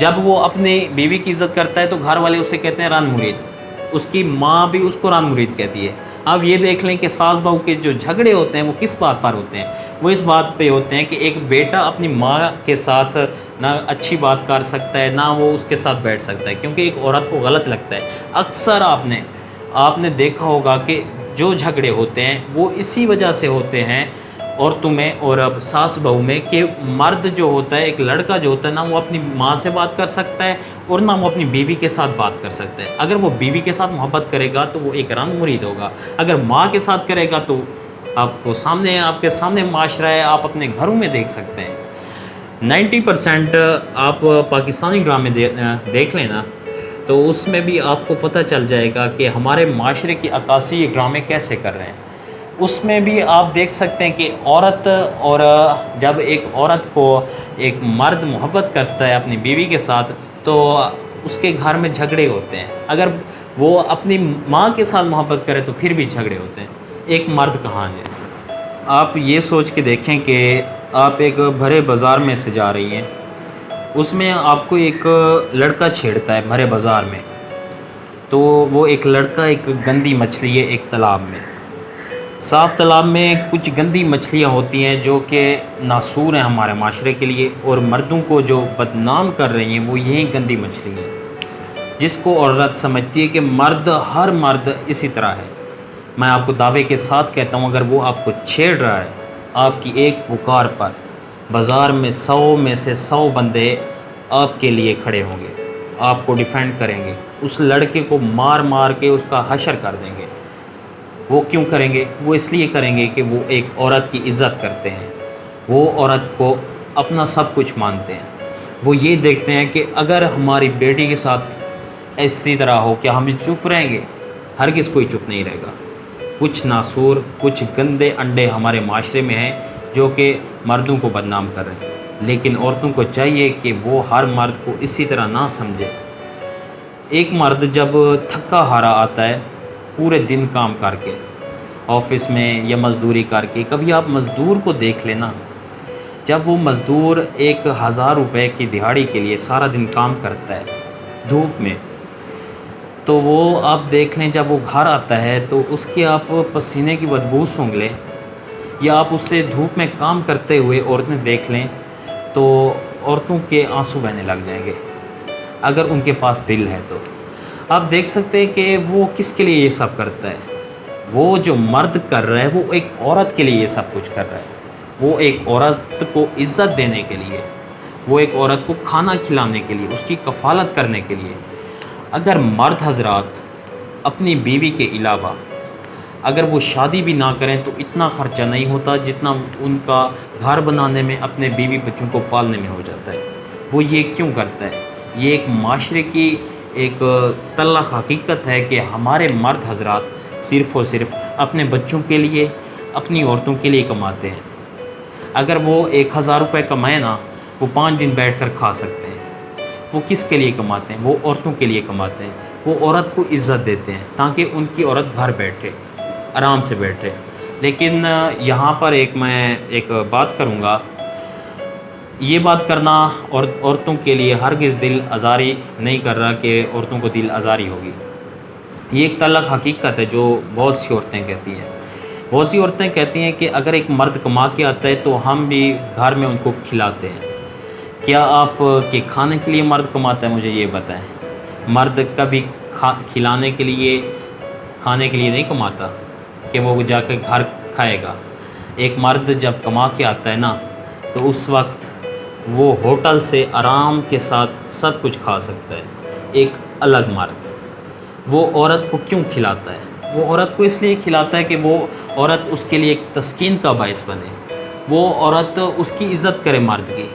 جب وہ اپنی بیوی کی عزت کرتا ہے تو گھر والے اسے کہتے ہیں رن مرید، اس کی ماں بھی اس کو رن مرید کہتی ہے۔ اب یہ دیکھ لیں کہ ساس بہو کے جو جھگڑے ہوتے ہیں وہ کس بات پر ہوتے ہیں؟ وہ اس بات پہ ہوتے ہیں کہ ایک بیٹا اپنی ماں کے ساتھ نہ اچھی بات کر سکتا ہے، نہ وہ اس کے ساتھ بیٹھ سکتا ہے، کیونکہ ایک عورت کو غلط لگتا ہے۔ اکثر آپ نے دیکھا ہوگا کہ جو جھگڑے ہوتے ہیں وہ اسی وجہ سے ہوتے ہیں عورتوں میں اور اب ساس بہو میں، کہ مرد جو ہوتا ہے، ایک لڑکا جو ہوتا ہے، نہ وہ اپنی ماں سے بات کر سکتا ہے اور نہ وہ اپنی بیوی کے ساتھ بات کر سکتا ہے۔ اگر وہ بیوی کے ساتھ محبت کرے گا تو وہ ایک رنگ مرید ہوگا، اگر ماں کے ساتھ کرے گا تو آپ کے سامنے معاشرہ ہے، آپ اپنے گھروں میں دیکھ سکتے ہیں۔ 90% آپ پاکستانی ڈرامے دیکھ لیں نا، تو اس میں بھی آپ کو پتہ چل جائے گا کہ ہمارے معاشرے کی عکاسی یہ ڈرامے کیسے کر رہے ہیں۔ اس میں بھی آپ دیکھ سکتے ہیں کہ عورت، اور جب ایک عورت کو ایک مرد محبت کرتا ہے اپنی بیوی کے ساتھ تو اس کے گھر میں جھگڑے ہوتے ہیں۔ اگر وہ اپنی ماں کے ساتھ محبت کرے تو پھر بھی جھگڑے ہوتے ہیں۔ ایک مرد کہاں ہے؟ آپ یہ سوچ کے دیکھیں کہ آپ ایک بھرے بازار میں سے جا رہی ہیں، اس میں آپ کو ایک لڑکا چھیڑتا ہے بھرے بازار میں، تو وہ ایک لڑکا ایک گندی مچھلی ہے ایک تالاب میں۔ صاف تالاب میں کچھ گندی مچھلیاں ہوتی ہیں جو کہ ناسور ہیں ہمارے معاشرے کے لیے، اور مردوں کو جو بدنام کر رہی ہیں وہ یہی گندی مچھلی ہیں، جس کو عورت سمجھتی ہے کہ ہر مرد اسی طرح ہے۔ میں آپ کو دعوے کے ساتھ کہتا ہوں، اگر وہ آپ کو چھیڑ رہا ہے، آپ کی ایک پکار پر بازار میں 100 میں سے 100 بندے آپ کے لیے کھڑے ہوں گے، آپ کو ڈیفینڈ کریں گے، اس لڑکے کو مار مار کے اس کا حشر کر دیں گے۔ وہ کیوں کریں گے؟ وہ اس لیے کریں گے کہ وہ ایک عورت کی عزت کرتے ہیں، وہ عورت کو اپنا سب کچھ مانتے ہیں۔ وہ یہ دیکھتے ہیں کہ اگر ہماری بیٹی کے ساتھ ایسی طرح ہو کیا ہم چپ رہیں گے؟ ہرگز کوئی چپ نہیں رہے گا۔ کچھ ناسور، کچھ گندے انڈے ہمارے معاشرے میں ہیں جو کہ مردوں کو بدنام کر رہے ہیں، لیکن عورتوں کو چاہیے کہ وہ ہر مرد کو اسی طرح نہ سمجھے۔ ایک مرد جب تھکا ہارا آتا ہے پورے دن کام کر کے آفس میں یا مزدوری کر کے، کبھی آپ مزدور کو دیکھ لینا، جب وہ مزدور 1000 روپے کی دہاڑی کے لیے سارا دن کام کرتا ہے دھوپ میں، تو وہ آپ دیکھ لیں جب وہ گھر آتا ہے تو اس کے آپ پسینے کی بدبو سونگھ لیں، یا آپ اس سے دھوپ میں کام کرتے ہوئے عورتیں دیکھ لیں تو عورتوں کے آنسو بہنے لگ جائیں گے، اگر ان کے پاس دل ہے تو۔ آپ دیکھ سکتے ہیں کہ وہ کس کے لیے یہ سب کرتا ہے۔ وہ جو مرد کر رہا ہے وہ ایک عورت کے لیے یہ سب کچھ کر رہا ہے، وہ ایک عورت کو عزت دینے کے لیے، وہ ایک عورت کو کھانا کھلانے کے لیے، اس کی کفالت کرنے کے لیے۔ اگر مرد حضرات اپنی بیوی کے علاوہ اگر وہ شادی بھی نہ کریں تو اتنا خرچہ نہیں ہوتا جتنا ان کا گھر بنانے میں، اپنے بیوی بچوں کو پالنے میں ہو جاتا ہے۔ وہ یہ کیوں کرتا ہے؟ یہ ایک معاشرے کی ایک تلخ حقیقت ہے کہ ہمارے مرد حضرات صرف اور صرف اپنے بچوں کے لیے، اپنی عورتوں کے لیے کماتے ہیں۔ اگر وہ 1000 روپے کمائیں نا، وہ 5 دن بیٹھ کر کھا سکتے ہیں۔ وہ کس کے لیے کماتے ہیں؟ وہ عورتوں کے لیے کماتے ہیں۔ وہ عورت کو عزت دیتے ہیں تاکہ ان کی عورت گھر بیٹھے، آرام سے بیٹھے۔ لیکن یہاں پر میں ایک بات کروں گا، یہ بات کرنا عورتوں کے لیے ہرگز دل آزاری نہیں کر رہا کہ عورتوں کو دل آزاری ہوگی۔ یہ ایک تلخ حقیقت ہے جو بہت سی عورتیں کہتی ہیں۔ بہت سی عورتیں کہتی ہیں کہ اگر ایک مرد کما کے آتا ہے تو ہم بھی گھر میں ان کو کھلاتے ہیں۔ کیا آپ کے کھانے کے لیے مرد کماتا ہے؟ مجھے یہ بتائیں۔ مرد کبھی کھلانے کے لیے، کھانے کے لیے نہیں کماتا کہ وہ جا کے گھر کھائے گا۔ ایک مرد جب کما کے آتا ہے نا تو اس وقت وہ ہوٹل سے آرام کے ساتھ سب کچھ کھا سکتا ہے۔ ایک الگ مرد وہ عورت کو کیوں کھلاتا ہے؟ وہ عورت کو اس لیے کھلاتا ہے کہ وہ عورت اس کے لیے ایک تسکین کا باعث بنے، وہ عورت اس کی عزت کرے مرد کی۔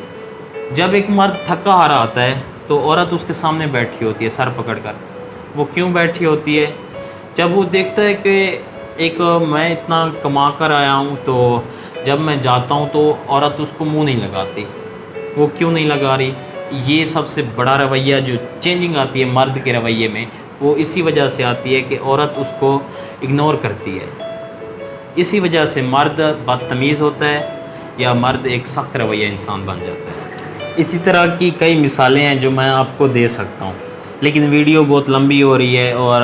جب ایک مرد تھکا ہارا آتا ہے تو عورت اس کے سامنے بیٹھی ہوتی ہے سر پکڑ کر۔ وہ کیوں بیٹھی ہوتی ہے؟ جب وہ دیکھتا ہے کہ میں اتنا کما کر آیا ہوں تو جب میں جاتا ہوں تو عورت اس کو منہ نہیں لگاتی۔ وہ کیوں نہیں لگا رہی؟ یہ سب سے بڑا رویہ جو چینجنگ آتی ہے مرد کے رویے میں، وہ اسی وجہ سے آتی ہے کہ عورت اس کو اگنور کرتی ہے۔ اسی وجہ سے مرد بدتمیز ہوتا ہے یا مرد ایک سخت رویہ انسان بن جاتا ہے۔ اسی طرح کی کئی مثالیں ہیں جو میں آپ کو دے سکتا ہوں، لیکن ویڈیو بہت لمبی ہو رہی ہے اور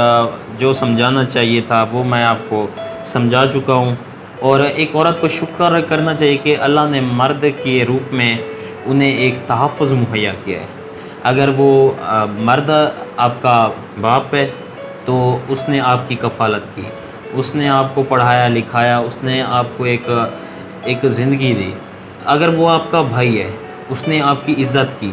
جو سمجھانا چاہیے تھا وہ میں آپ کو سمجھا چکا ہوں۔ اور ایک عورت کو شکر کرنا چاہیے کہ اللہ نے مرد کے روپ میں انہیں ایک تحفظ مہیا کیا ہے۔ اگر وہ مرد آپ کا باپ ہے تو اس نے آپ کی کفالت کی، اس نے آپ کو پڑھایا لکھایا، اس نے آپ کو ایک زندگی دی۔ اگر وہ آپ کا بھائی ہے، اس نے آپ کی عزت کی،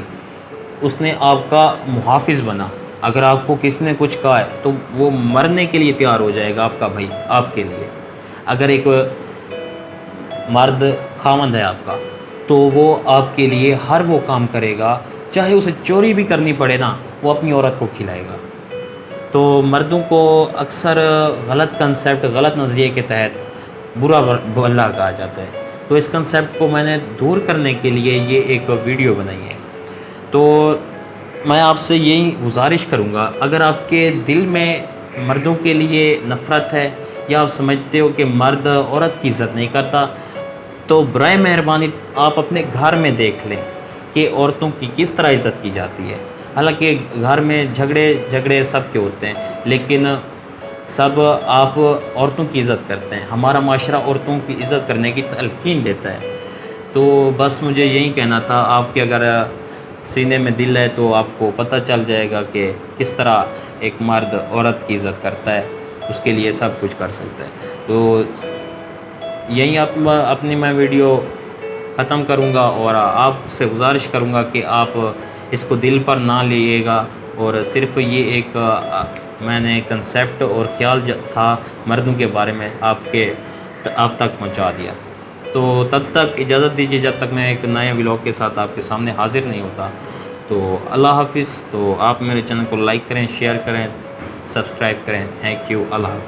اس نے آپ کا محافظ بنا۔ اگر آپ کو کسی نے کچھ کہا ہے تو وہ مرنے کے لیے تیار ہو جائے گا آپ کا بھائی آپ کے لیے۔ اگر ایک مرد خاوند ہے آپ کا تو وہ آپ کے لیے ہر وہ کام کرے گا، چاہے اسے چوری بھی کرنی پڑے نا، وہ اپنی عورت کو کھلائے گا۔ تو مردوں کو اکثر غلط کنسیپٹ، غلط نظریے کے تحت برا بھلا کہا جاتا ہے۔ تو اس کنسیپٹ کو میں نے دور کرنے کے لیے یہ ایک ویڈیو بنائی ہے۔ تو میں آپ سے یہی گزارش کروں گا، اگر آپ کے دل میں مردوں کے لیے نفرت ہے یا آپ سمجھتے ہو کہ مرد عورت کی عزت نہیں کرتا، تو برائے مہربانی آپ اپنے گھر میں دیکھ لیں کہ عورتوں کی کس طرح عزت کی جاتی ہے۔ حالانکہ گھر میں جھگڑے سب کے ہوتے ہیں، لیکن سب آپ عورتوں کی عزت کرتے ہیں۔ ہمارا معاشرہ عورتوں کی عزت کرنے کی تلقین دیتا ہے۔ تو بس مجھے یہی کہنا تھا، آپ کے اگر سینے میں دل ہے تو آپ کو پتہ چل جائے گا کہ کس طرح ایک مرد عورت کی عزت کرتا ہے، اس کے لیے سب کچھ کر سکتا ہے۔ تو یہی اپنی میں ویڈیو ختم کروں گا اور آپ سے گزارش کروں گا کہ آپ اس کو دل پر نہ لیے گا، اور صرف یہ ایک میں نے کنسیپٹ اور خیال تھا مردوں کے بارے میں آپ تک پہنچا دیا۔ تو تب تک اجازت دیجیے، جب تک میں ایک نئے ولاگ کے ساتھ آپ کے سامنے حاضر نہیں ہوتا۔ تو اللہ حافظ۔ تو آپ میرے چینل کو لائک کریں، شیئر کریں، سبسکرائب کریں۔ تھینک یو، اللہ حافظ۔